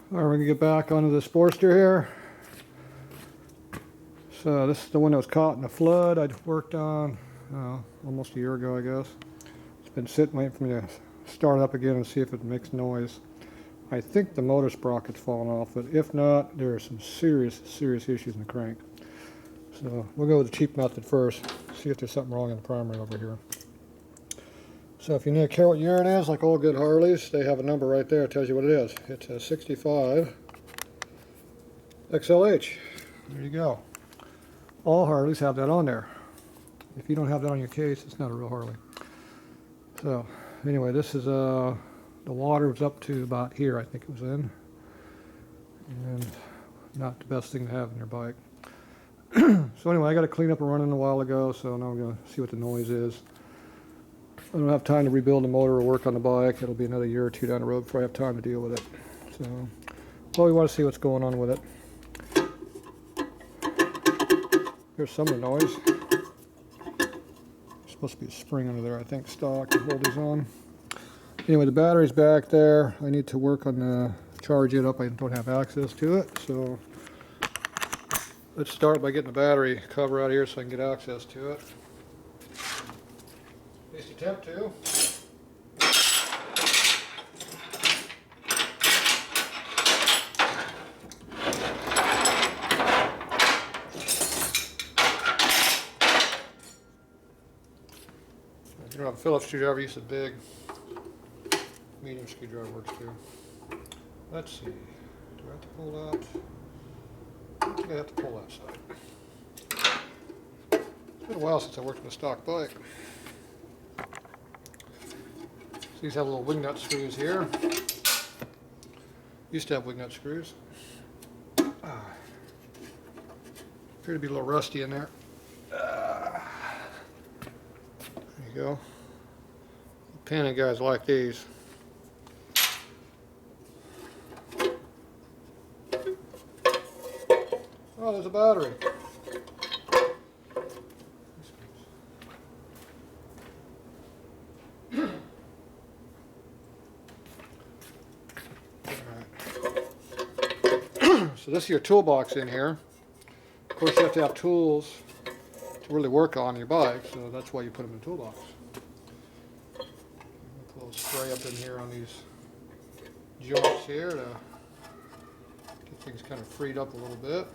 All right, we're gonna get back onto the Sportster here. So this is the one that was caught in a flood I worked on almost a year ago, I guess. It's been sitting waiting for me to start up again and see if it makes noise. I think the motor sprocket's fallen off, but if not, there are some serious issues in the crank. So we'll go with the cheap method first, see if there's something wrong in the primary over here. So if you need to care what year it is, like all good Harleys, they have a number right there that tells you what it is. It's a 65 XLH. There you go. All Harleys have that on there. If you don't have that on your case, it's not a real Harley. So anyway, this is the water was up to about here, I think it was in. And not the best thing to have in your bike. So anyway, I got to clean up a run-in a while ago, so now I'm going to see what the noise is. I don't have time to rebuild the motor or work on the bike. It'll be another year or two down the road before I have time to deal with it. So, well, we want to see what's going on with it. Here's some of the noise. There's supposed to be a spring under there, I think, stock to hold these on. Anyway, the battery's back there. I need to work on the charge it up. I don't have access to it, so let's start by getting the battery cover out of here so I can get access to it. At least attempt to. If you don't have a Phillips screwdriver, use a big medium screwdriver works too. Let's see. Do I have to pull that? I don't think I have to pull that side. It's been a while since I worked on a stock bike. So these have little wing nut screws here. Used to have wing nut screws. Appear to be a little rusty in there. There you go. Panic guys like these. Oh, there's a battery. So this is your toolbox in here. Of course, you have to have tools to really work on your bike, so that's why you put them in the toolbox. Put a little spray up in here on these joints here to get things kind of freed up a little bit.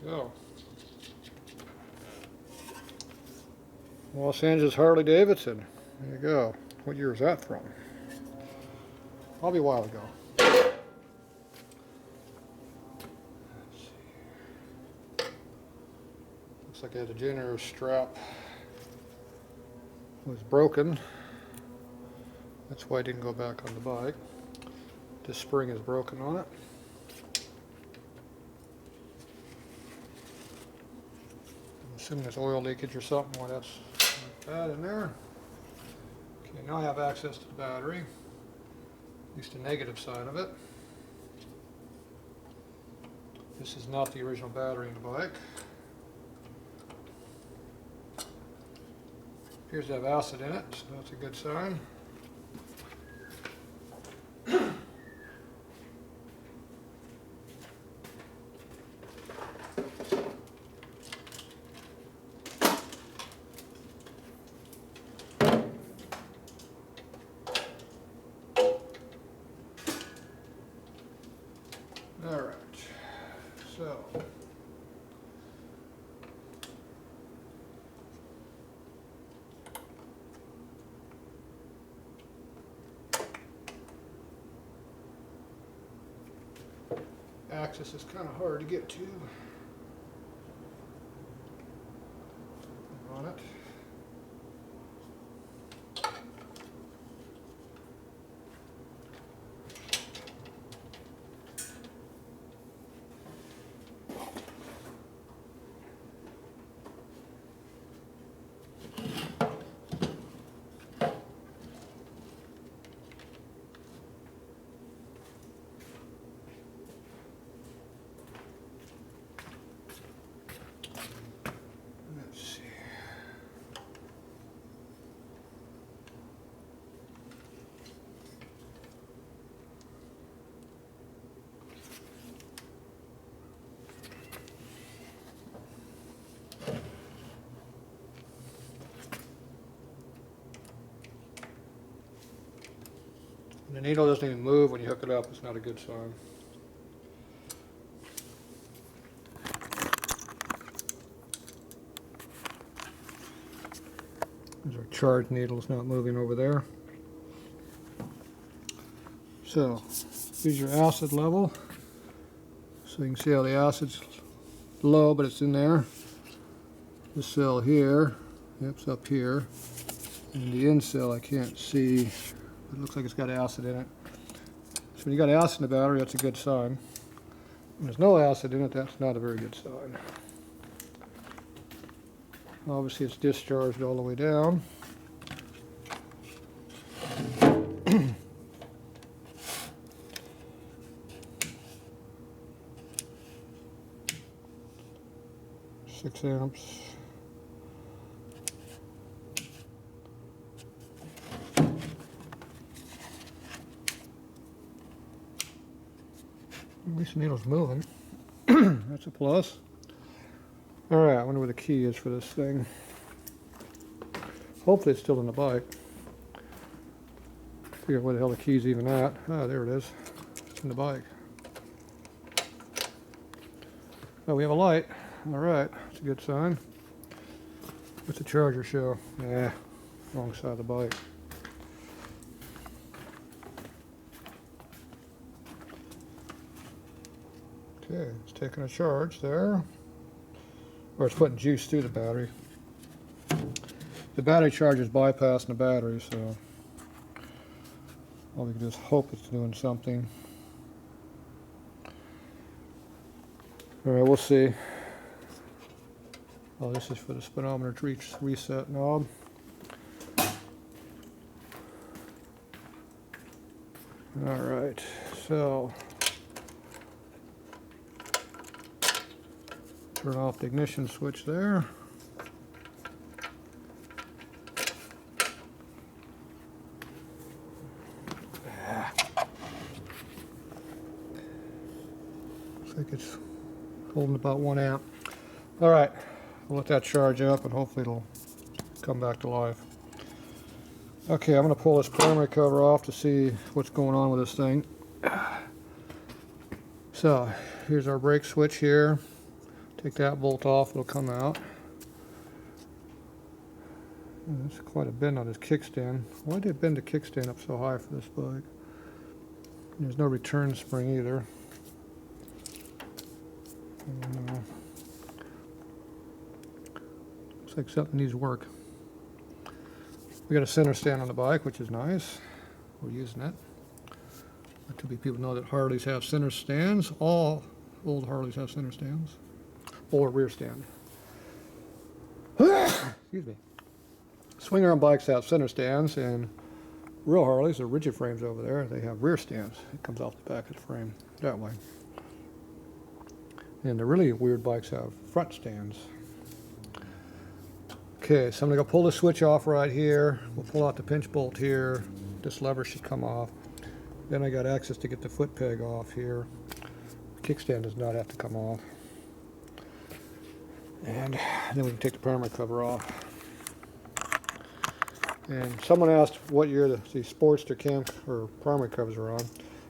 Go. Los Angeles Harley Davidson. There you go. What year is that from? Probably a while ago. Let's see. Looks like I had a generator strap. It was broken. That's why I didn't go back on the bike. This spring is broken on it. Assuming there's oil leakage or something, why that's like that in there. Okay, now I have access to the battery, at least the negative side of it. This is not the original battery in the bike. Appears to have acid in it, so that's a good sign. All right, so access is kind of hard to get to on it. And the needle doesn't even move when you hook it up. It's not a good sign. There's our charge needle. It's not moving over there. So, here's your acid level. So you can see how the acid's low, but it's in there. This cell here, it's up here. And the end cell I can't see. It looks like it's got acid in it. So when you got acid in the battery, that's a good sign. When there's no acid in it, that's not a very good sign. Obviously it's discharged all the way down. Six amps. At least the needle's moving. That's a plus. Alright, I wonder where the key is for this thing. Hopefully it's still in the bike. Figure out where the hell the key's even at. Ah, there it is. It's in the bike. Oh, we have a light. Alright, that's a good sign. What's the charger show? Yeah, wrong side of the bike. Okay, it's taking a charge there. Or it's putting juice through the battery. The battery charge is bypassing the battery, so all we can just hope it's doing something. Alright, we'll see. Oh, this is for the speedometer reset knob. Alright, so turn off the ignition switch there. Looks like it's holding about 1 amp. Alright, we'll let that charge up and hopefully it'll come back to life. Okay, I'm going to pull this primary cover off to see what's going on with this thing. So, here's our brake switch here. Take that bolt off, it'll come out. That's quite a bend on this kickstand. Why did they bend the kickstand up so high for this bike? There's no return spring either. I don't know. Looks like something needs work. We got a center stand on the bike, which is nice. We're using it. Not too many people know that Harleys have center stands. All old Harleys have center stands. Or rear stand. Excuse me. Swing arm bikes have center stands, and real Harleys, the rigid frames over there, they have rear stands. It comes off the back of the frame that way. And the really weird bikes have front stands. Okay, so I'm going to go pull the switch off right here. We'll pull out the pinch bolt here. This lever should come off. Then I got access to get the foot peg off here. The kickstand does not have to come off. And then we can take the primary cover off. And someone asked what year the Sportster cam or primary covers are on.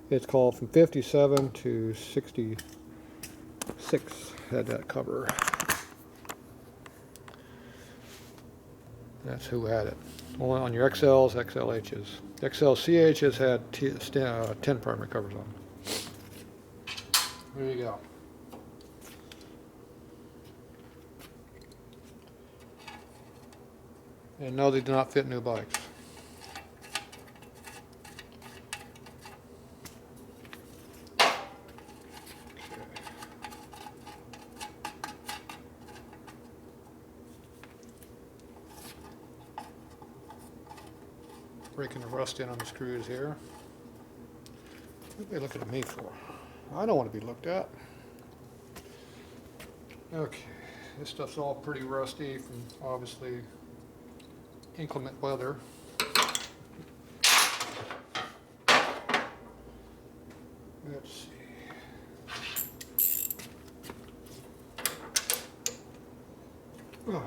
It's called from 57 to 66 had that cover. That's who had it. Only on your XLs, XLHs. XLCHs had 10 primary covers on. There you go. And no, they do not fit new bikes. Breaking the rust in on the screws here. What are they looking at me for? I don't want to be looked at. Okay, this stuff's all pretty rusty from obviously inclement weather. Let's see. Oh.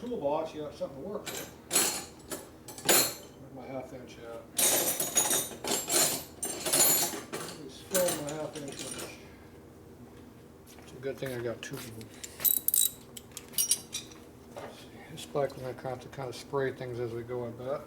toolbox, you have something to work with. Where's my 1/2 inch at? We stole my 1/2 inch wrench. It's a good thing I got 2 of them. This bike we're going to have to kind of spray things as we go, I bet.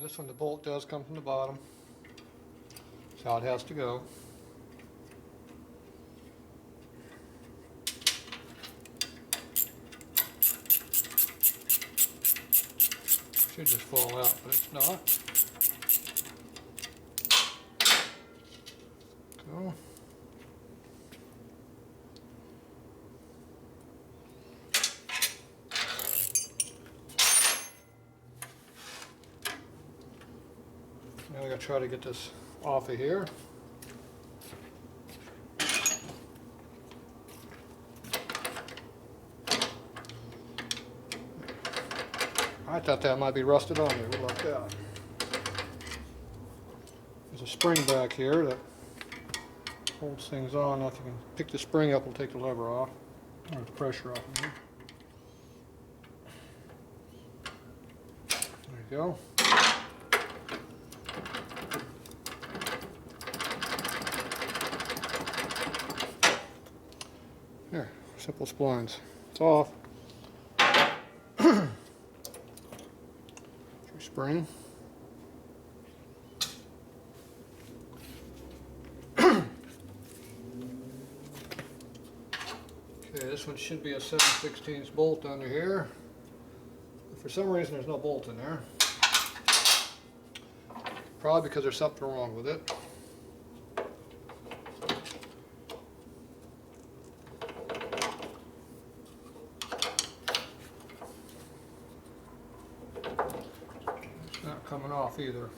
This one, the bolt does come from the bottom. That's how it has to go. Should just fall out, but it's not. Go. Now we're going to try to get this off of here. I thought that might be rusted on there. We'll like that. There's a spring back here that holds things on. Now if you can pick the spring up, we'll take the lever off, or the pressure off of it. There you go. There, simple splines. It's off. Spring. Okay, this one should be a 7/16 bolt under here. But for some reason there's no bolt in there. Probably because there's something wrong with it. Not coming off either.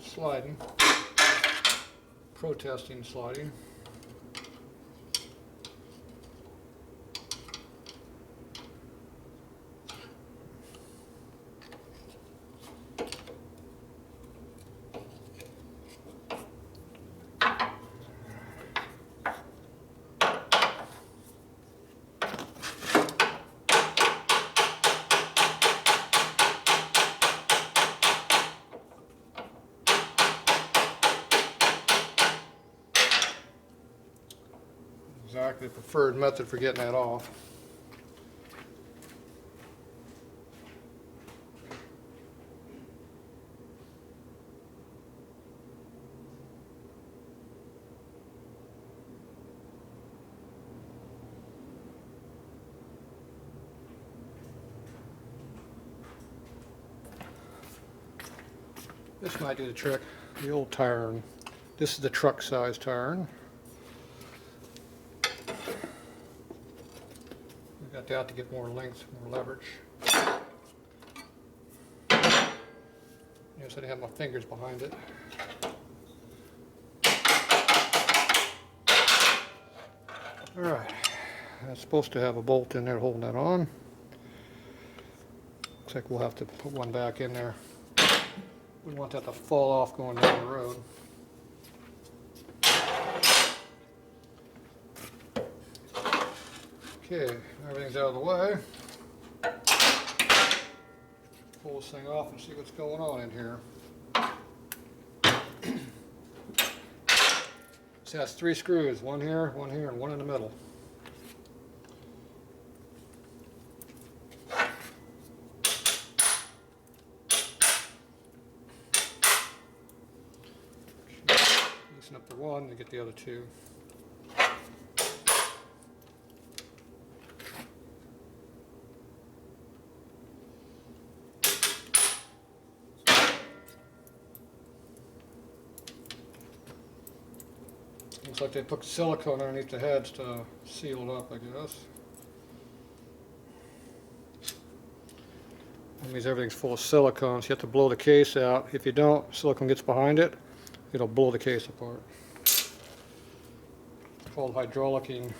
Sliding. Protesting sliding. Exactly the preferred method for getting that off. This might do the trick. The old tire iron. This is the truck size tire iron. We got that to get more length, more leverage. Notice I didn't have my fingers behind it. Alright, that's supposed to have a bolt in there holding that on. Looks like we'll have to put one back in there. We want that to fall off going down the road. Okay, everything's out of the way. Pull this thing off and see what's going on in here. So that's 3 screws, one here, and one in the middle. Loosen up the one to get the other 2. Looks like they put silicone underneath the heads to seal it up, I guess. That means everything's full of silicone, so you have to blow the case out. If you don't, silicone gets behind it, it'll blow the case apart. It's called hydraulicking.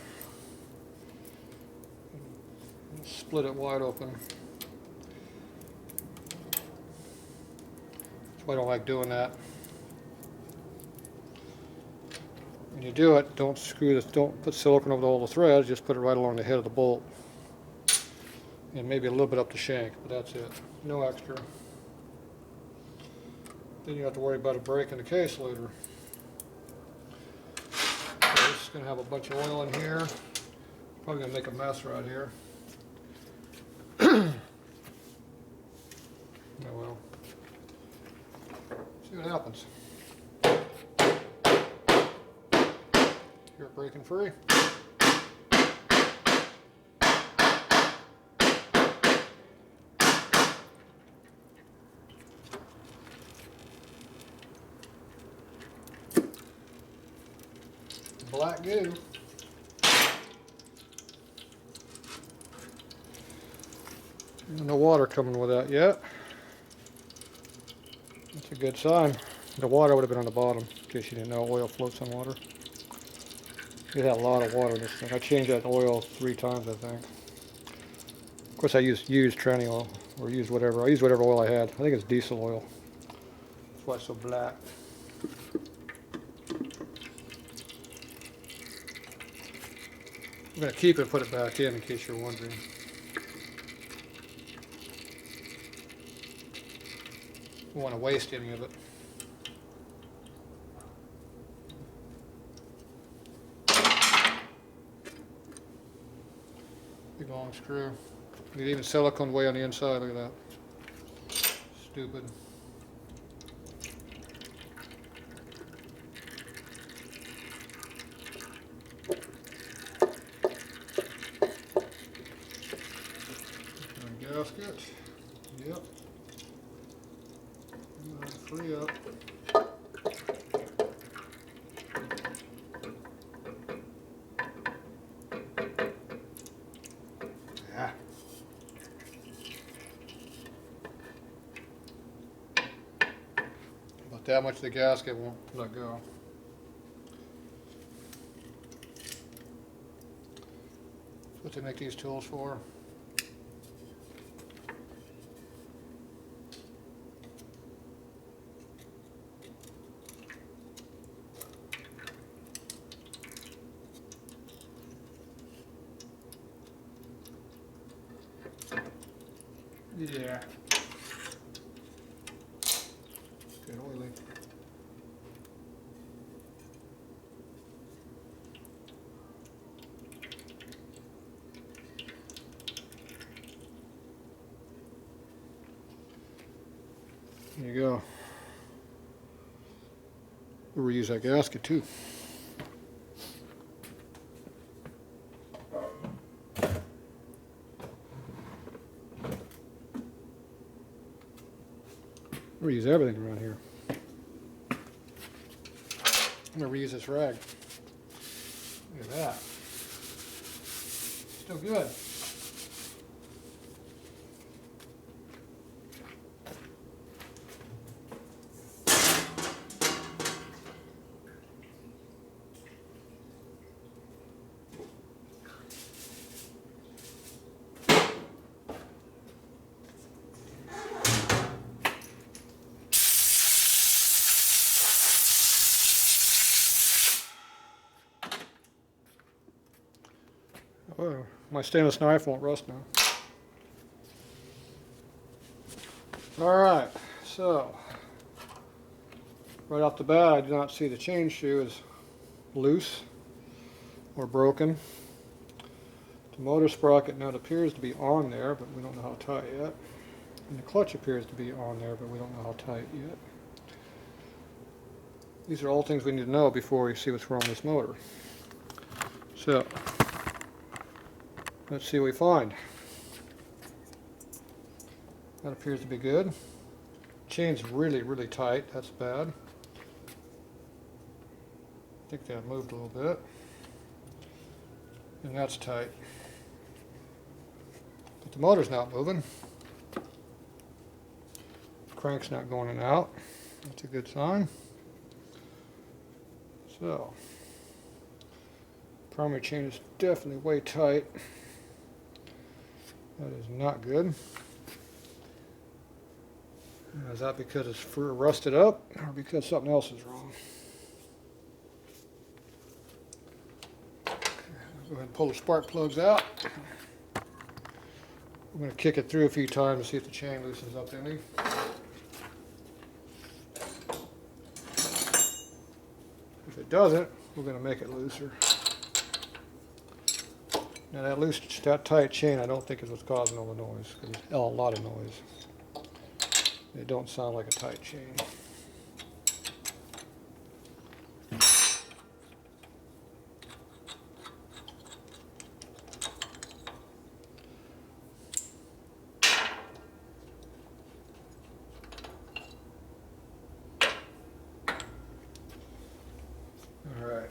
Split it wide open. That's why I don't like doing that. When you do it, don't screw this, don't put silicone over all the threads, just put it right along the head of the bolt. And maybe a little bit up the shank, but that's it. No extra. Then you have to worry about it breaking the case later. So this is going to have a bunch of oil in here. Probably going to make a mess right here. Oh well. See what happens. Hear it breaking free. Black goo. No water coming with that yet. That's a good sign. The water would have been on the bottom, in case you didn't know oil floats on water. It had a lot of water in this thing. I changed that oil 3 times, I think. Of course, I used tranny oil, or used whatever. I used whatever oil I had. I think it's diesel oil. That's why it's so black. I'm going to keep it and put it back in case you're wondering. Don't want to waste any of it. Big long screw. You get even silicone way on the inside. Look at that. Stupid. Gasket. Yep. Free up. Yeah. About that much the gasket won't let go. That's what they make these tools for. Yeah. Good oily. There you go. We'll reuse that gasket too. Reuse everything around here. I'm going to reuse this rag. Look at that. Still good. Oh, my stainless knife won't rust now. Alright, so right off the bat I do not see the chain shoe is loose or broken. The motor sprocket now appears to be on there, but we don't know how tight yet. And the clutch appears to be on there, but we don't know how tight yet. These are all things we need to know before we see what's wrong with this motor. So let's see what we find. That appears to be good. Chain's really, really tight. That's bad. I think that moved a little bit. And that's tight. But the motor's not moving. Crank's not going in and out. That's a good sign. So, primary chain is definitely way tight. That is not good. Is that because it's rusted up or because something else is wrong? Okay, I'll go ahead and pull the spark plugs out. I'm going to kick it through a few times to see if the chain loosens up any. If it doesn't, we're going to make it looser. Now that tight chain, I don't think is what's causing all the noise, because it's a lot of noise. It don't sound like a tight chain. All right.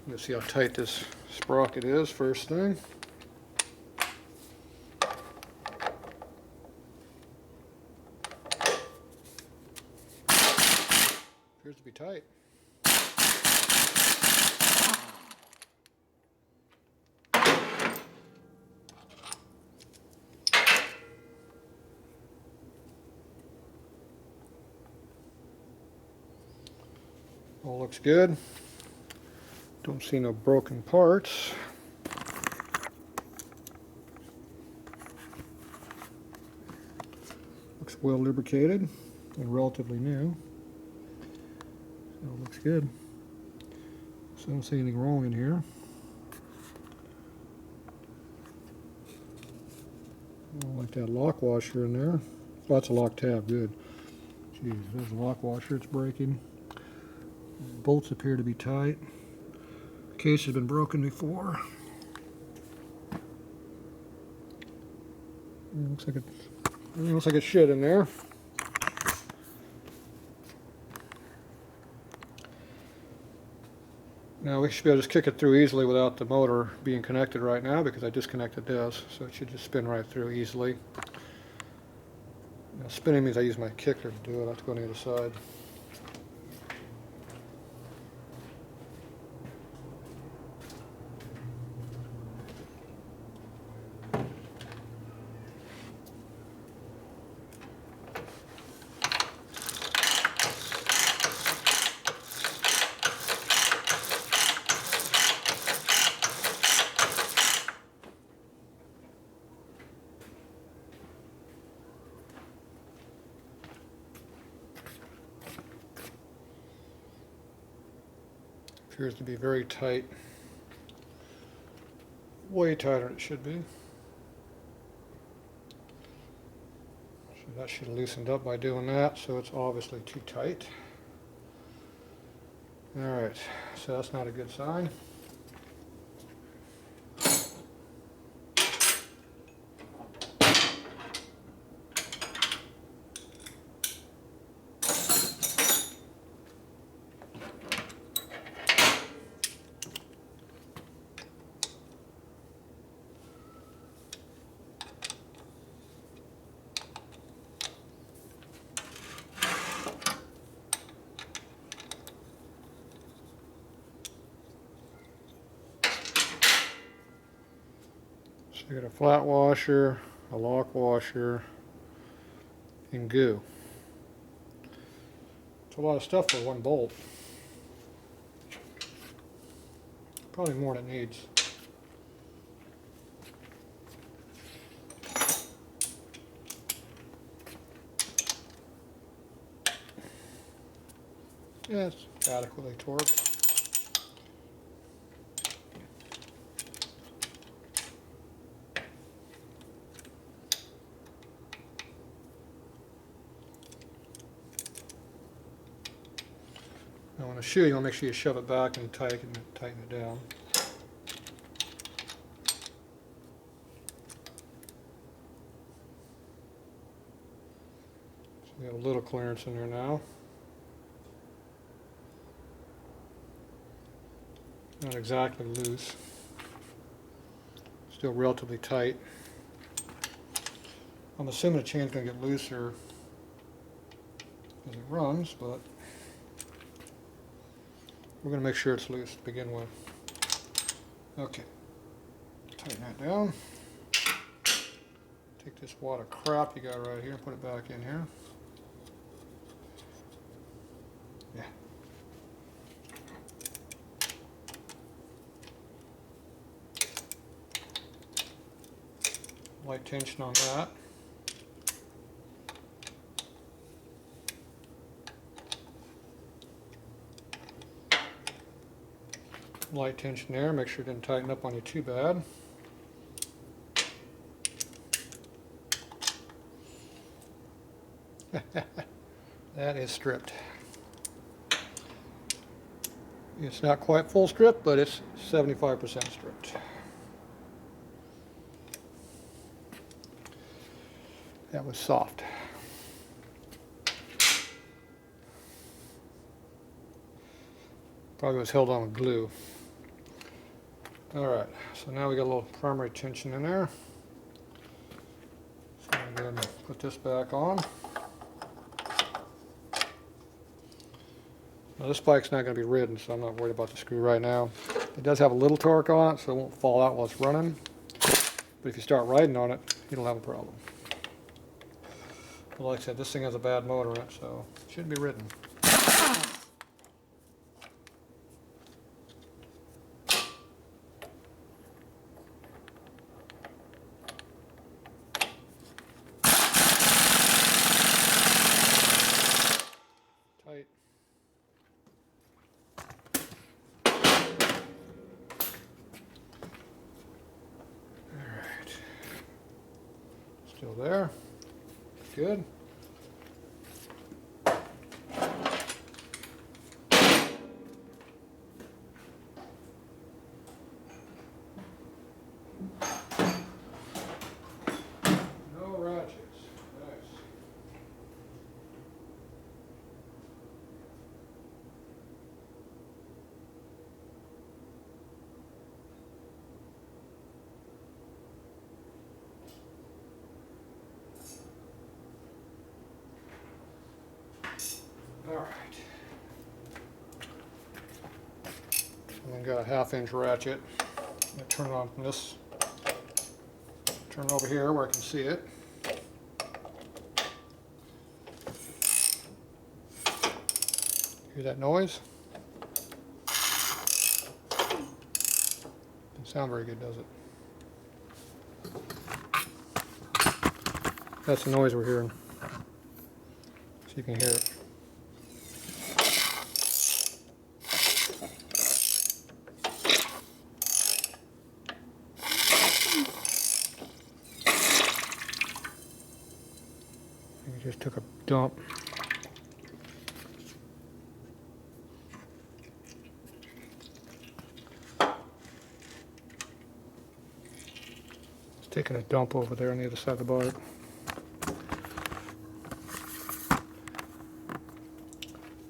Let's see how tight this sprocket is first thing. Appears to be tight. All looks good. Don't see no broken parts. Looks well lubricated and relatively new. So it looks good. So I don't see anything wrong in here. I don't like that lock washer in there. Oh, that's a lock tab, good. Jeez, there's a lock washer, it's breaking. Bolts appear to be tight. Case has been broken before. Looks like it should in there. Now we should be able to just kick it through easily without the motor being connected right now because I disconnected this, so it should just spin right through easily. Now spinning means I use my kicker to do it. I have to go on the other side. Appears to be very tight. Way tighter than it should be. So that should have loosened up by doing that, so it's obviously too tight. Alright, so that's not a good sign. So you got a flat washer, a lock washer, and goo. It's a lot of stuff for one bolt. Probably more than it needs. Yeah, it's adequately torqued. Now on a shoe, you want to make sure you shove it back and tighten it down. We have a little clearance in there now. Not exactly loose. Still relatively tight. I'm assuming the chain's going to get looser as it runs, but we're going to make sure it's loose to begin with. Okay, tighten that down. Take this wad of crap you got right here and put it back in here. Yeah. Light tension on that. Light tension there, make sure it didn't tighten up on you too bad. That is stripped. It's not quite full strip, but it's 75% stripped. That was soft. Probably was held on with glue. Alright, so now we got a little primary tension in there. So I'm going to put this back on. Now this bike's not going to be ridden, so I'm not worried about the screw right now. It does have a little torque on it, so it won't fall out while it's running. But if you start riding on it, you'll have a problem. But like I said, this thing has a bad motor in it, so it shouldn't be ridden. Tight. Alright. Still there. Good. No ratchets. Nice. All right. And then got a 1/2-inch ratchet. I'm going to turn it on from this. Turn it over here where I can see it. Hear that noise? Doesn't sound very good, does it? That's the noise we're hearing. So you can hear it. You just took a dump. It's taking a dump over there on the other side of the bike.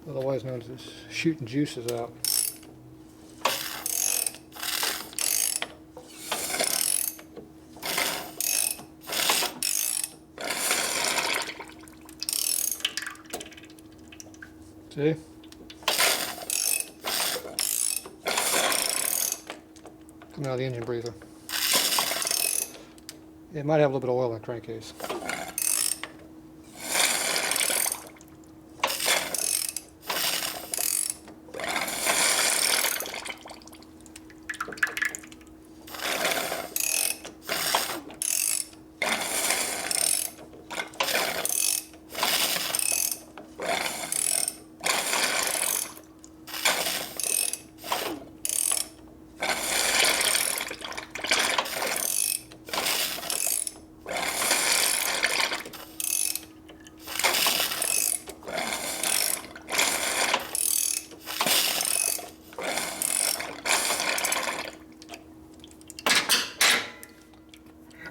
Otherwise known as shooting juices out. See? Coming out of the engine breather. It might have a little bit of oil in the crankcase.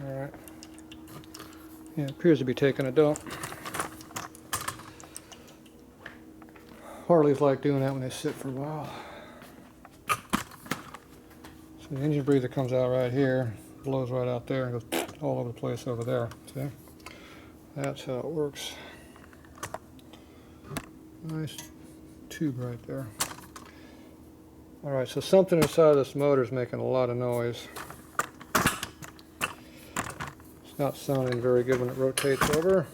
Alright. Yeah, it appears to be taking a dump. Harleys like doing that when they sit for a while. So the engine breather comes out right here, blows right out there, and goes all over the place over there. See? That's how it works. Nice tube right there. Alright, so something inside of this motor is making a lot of noise. It's not sounding very good when it rotates over.